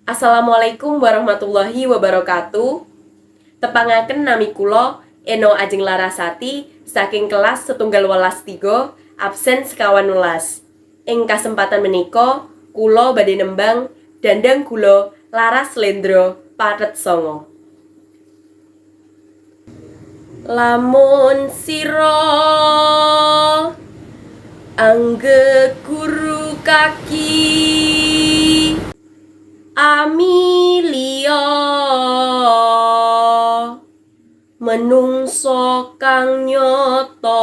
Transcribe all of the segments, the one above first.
Assalamualaikum warahmatullahi wabarakatuh. Tepangaken nami kula Eno Ajeng Larasati saking kelas setunggal welas 3 absen sekawan welas. Ing kasempatan menika kula badhe nembang Dandang Gula Laras Lendra Pathet Sanga. Lamun sira angge guru kaki Amilia menungso kang nyoto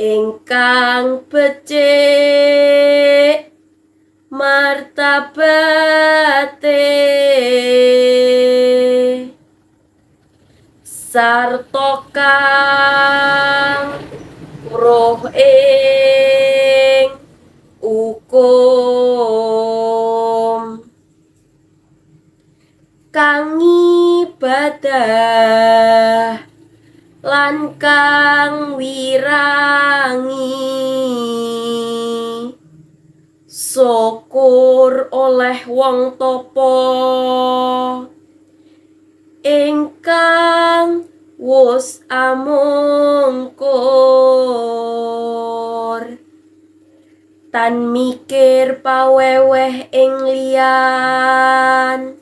ingkang becik martabate sarta kang roh ing hukum kang ibadah lan kang wirangi syukur oleh wong tapa ingkang wus amungkur tan mikir paweweh ing liyan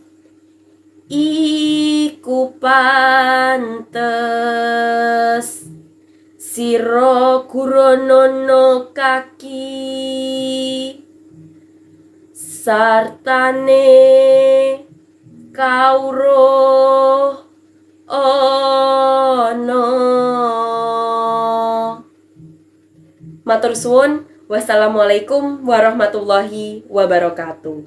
iku pantes sira guronono kaki sartane kawruh ana. Matur suwun. Wassalamualaikum warahmatullahi wabarakatuh.